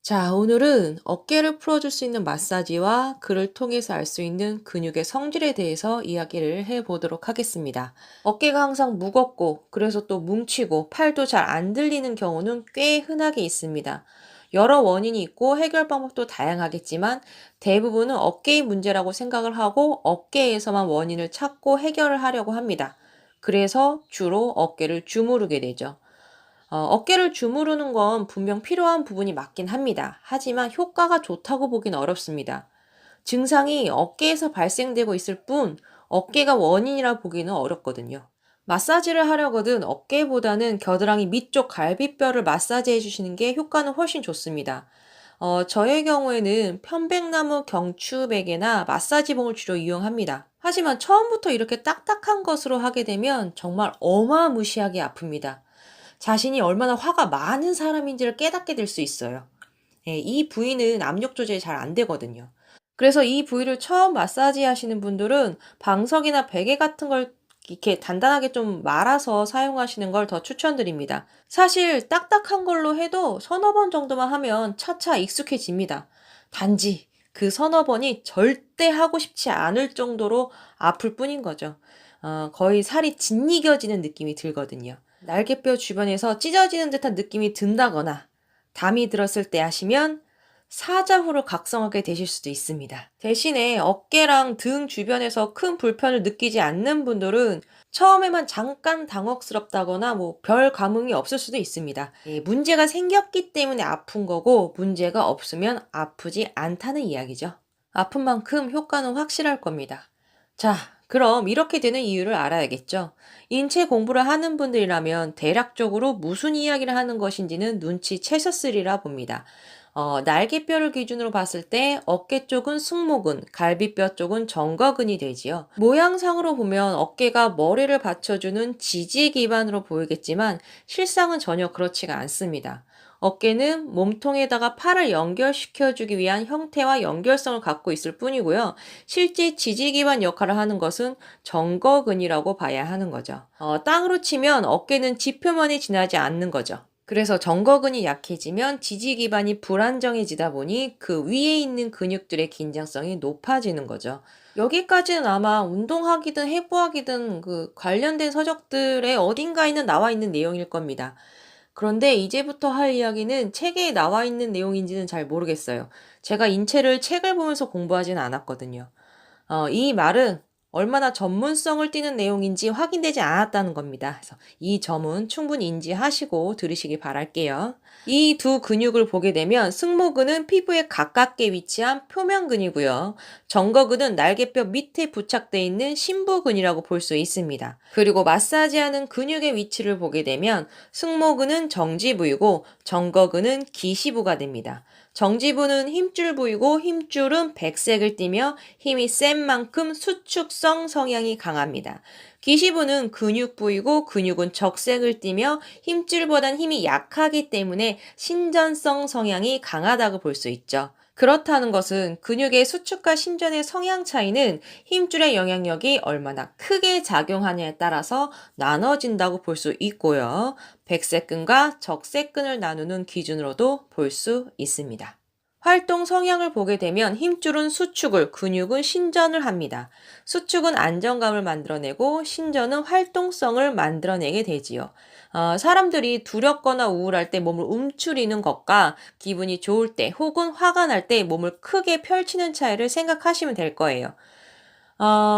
자, 오늘은 어깨를 풀어줄 수 있는 마사지와 그를 통해서 알 수 있는 근육의 성질에 대해서 이야기를 해보도록 하겠습니다. 어깨가 항상 무겁고, 그래서 또 뭉치고, 팔도 잘 안 들리는 경우는 꽤 흔하게 있습니다. 여러 원인이 있고 해결 방법도 다양하겠지만 대부분은 어깨의 문제라고 생각을 하고 어깨에서만 원인을 찾고 해결을 하려고 합니다. 그래서 주로 어깨를 주무르게 되죠. 어깨를 주무르는 건 분명 필요한 부분이 맞긴 합니다. 하지만 효과가 좋다고 보긴 어렵습니다. 증상이 어깨에서 발생되고 있을 뿐 어깨가 원인이라 보기는 어렵거든요. 마사지를 하려거든 어깨보다는 겨드랑이 밑쪽 갈비뼈를 마사지해 주시는 게 효과는 훨씬 좋습니다. 저의 경우에는 편백나무 경추베개나 마사지봉을 주로 이용합니다. 하지만 처음부터 이렇게 딱딱한 것으로 하게 되면 정말 어마무시하게 아픕니다. 자신이 얼마나 화가 많은 사람인지를 깨닫게 될 수 있어요. 예, 이 부위는 압력 조절이 잘 안 되거든요. 그래서 이 부위를 처음 마사지 하시는 분들은 방석이나 베개 같은 걸 이렇게 단단하게 좀 말아서 사용하시는 걸 더 추천드립니다. 사실 딱딱한 걸로 해도 서너 번 정도만 하면 차차 익숙해집니다. 단지 그 서너 번이 절대 하고 싶지 않을 정도로 아플 뿐인 거죠. 거의 살이 짓이겨지는 느낌이 들거든요. 날개뼈 주변에서 찢어지는 듯한 느낌이 든다거나 담이 들었을 때 하시면 사자후로 각성하게 되실 수도 있습니다. 대신에 어깨랑 등 주변에서 큰 불편을 느끼지 않는 분들은 처음에만 잠깐 당혹스럽다거나 별 감흥이 없을 수도 있습니다. 예, 문제가 생겼기 때문에 아픈 거고 문제가 없으면 아프지 않다는 이야기죠. 아픈 만큼 효과는 확실할 겁니다. 자, 그럼 이렇게 되는 이유를 알아야겠죠. 인체 공부를 하는 분들이라면 대략적으로 무슨 이야기를 하는 것인지는 눈치채셨으리라 봅니다. 날개뼈를 기준으로 봤을 때 어깨 쪽은 승모근, 갈비뼈 쪽은 정거근이 되지요. 모양상으로 보면 어깨가 머리를 받쳐주는 지지 기반으로 보이겠지만 실상은 전혀 그렇지가 않습니다. 어깨는 몸통에다가 팔을 연결시켜주기 위한 형태와 연결성을 갖고 있을 뿐이고요. 실제 지지 기반 역할을 하는 것은 정거근이라고 봐야 하는 거죠. 땅으로 치면 어깨는 지표면이 지나지 않는 거죠. 그래서 정거근이 약해지면 지지 기반이 불안정해지다 보니 그 위에 있는 근육들의 긴장성이 높아지는 거죠. 여기까지는 아마 운동하기든 해부하기든 그 관련된 서적들의 어딘가에는 나와 있는 내용일 겁니다. 그런데 이제부터 할 이야기는 책에 나와 있는 내용인지는 잘 모르겠어요. 제가 인체를 책을 보면서 공부하지는 않았거든요. 이 말은 얼마나 전문성을 띠는 내용인지 확인되지 않았다는 겁니다. 그래서 이 점은 충분히 인지하시고 들으시기 바랄게요. 이 두 근육을 보게 되면 승모근은 피부에 가깝게 위치한 표면근이고요. 정거근은 날개뼈 밑에 부착되어 있는 심부근이라고 볼 수 있습니다. 그리고 마사지하는 근육의 위치를 보게 되면 승모근은 정지부이고 정거근은 기시부가 됩니다. 정지부는 힘줄 부위고 힘줄은 백색을 띠며 힘이 센 만큼 수축성 성향이 강합니다. 기시부는 근육 부위고 근육은 적색을 띠며 힘줄보단 힘이 약하기 때문에 신전성 성향이 강하다고 볼 수 있죠. 그렇다는 것은 근육의 수축과 신전의 성향 차이는 힘줄의 영향력이 얼마나 크게 작용하냐에 따라서 나눠진다고 볼 수 있고요. 백색근과 적색근을 나누는 기준으로도 볼 수 있습니다. 활동 성향을 보게 되면 힘줄은 수축을, 근육은 신전을 합니다. 수축은 안정감을 만들어내고 신전은 활동성을 만들어내게 되지요. 사람들이 두렵거나 우울할 때 몸을 움츠리는 것과 기분이 좋을 때 혹은 화가 날 때 몸을 크게 펼치는 차이를 생각하시면 될 거예요.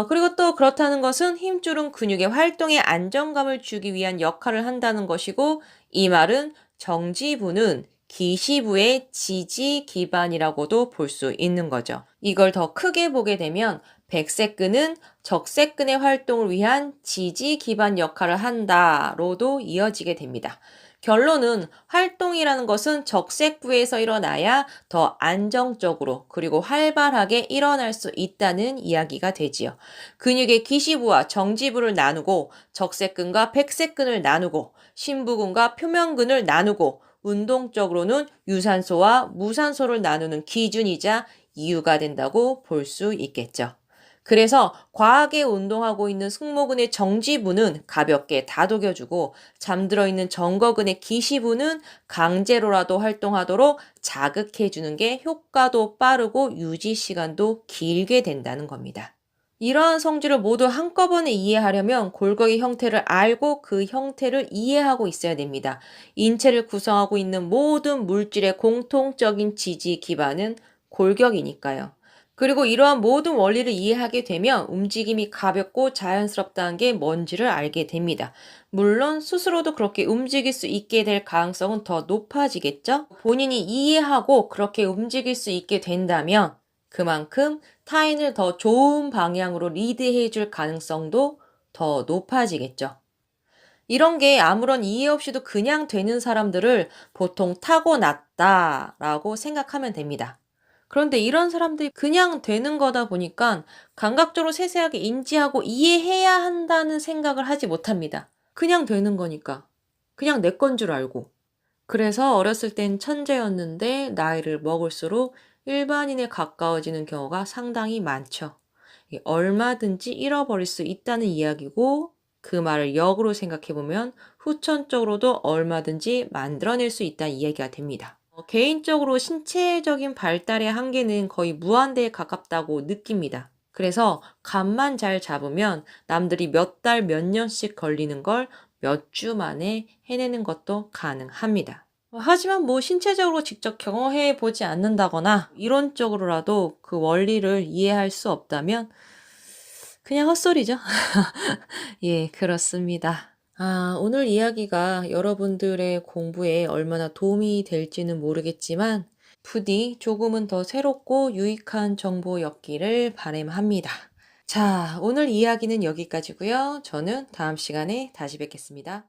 그리고 또 그렇다는 것은 힘줄은 근육의 활동에 안정감을 주기 위한 역할을 한다는 것이고, 이 말은 정지부는 기시부의 지지 기반이라고도 볼 수 있는 거죠. 이걸 더 크게 보게 되면 백색근은 적색근의 활동을 위한 지지 기반 역할을 한다로도 이어지게 됩니다. 결론은 활동이라는 것은 적색부에서 일어나야 더 안정적으로 그리고 활발하게 일어날 수 있다는 이야기가 되지요. 근육의 기시부와 정지부를 나누고 적색근과 백색근을 나누고 심부근과 표면근을 나누고 운동적으로는 유산소와 무산소를 나누는 기준이자 이유가 된다고 볼 수 있겠죠. 그래서 과하게 운동하고 있는 승모근의 정지부는 가볍게 다독여주고 잠들어 있는 정거근의 기시부는 강제로라도 활동하도록 자극해주는 게 효과도 빠르고 유지 시간도 길게 된다는 겁니다. 이러한 성질을 모두 한꺼번에 이해하려면 골격의 형태를 알고 그 형태를 이해하고 있어야 됩니다. 인체를 구성하고 있는 모든 물질의 공통적인 지지 기반은 골격이니까요. 그리고 이러한 모든 원리를 이해하게 되면 움직임이 가볍고 자연스럽다는 게 뭔지를 알게 됩니다. 물론 스스로도 그렇게 움직일 수 있게 될 가능성은 더 높아지겠죠? 본인이 이해하고 그렇게 움직일 수 있게 된다면 그만큼 타인을 더 좋은 방향으로 리드해 줄 가능성도 더 높아지겠죠. 이런 게 아무런 이해 없이도 그냥 되는 사람들을 보통 타고났다라고 생각하면 됩니다. 그런데 이런 사람들이 그냥 되는 거다 보니까 감각적으로 세세하게 인지하고 이해해야 한다는 생각을 하지 못합니다. 그냥 되는 거니까. 그냥 내 건 줄 알고. 그래서 어렸을 땐 천재였는데 나이를 먹을수록 일반인에 가까워지는 경우가 상당히 많죠. 얼마든지 잃어버릴 수 있다는 이야기고 그 말을 역으로 생각해보면 후천적으로도 얼마든지 만들어낼 수 있다는 이야기가 됩니다. 개인적으로 신체적인 발달의 한계는 거의 무한대에 가깝다고 느낍니다. 그래서 감만 잘 잡으면 남들이 몇 달, 몇 년씩 걸리는 걸 몇 주 만에 해내는 것도 가능합니다. 하지만 신체적으로 직접 경험해 보지 않는다거나 이론적으로라도 그 원리를 이해할 수 없다면 그냥 헛소리죠. 예, 그렇습니다. 오늘 이야기가 여러분들의 공부에 얼마나 도움이 될지는 모르겠지만 부디 조금은 더 새롭고 유익한 정보였기를 바람합니다. 자, 오늘 이야기는 여기까지고요. 저는 다음 시간에 다시 뵙겠습니다.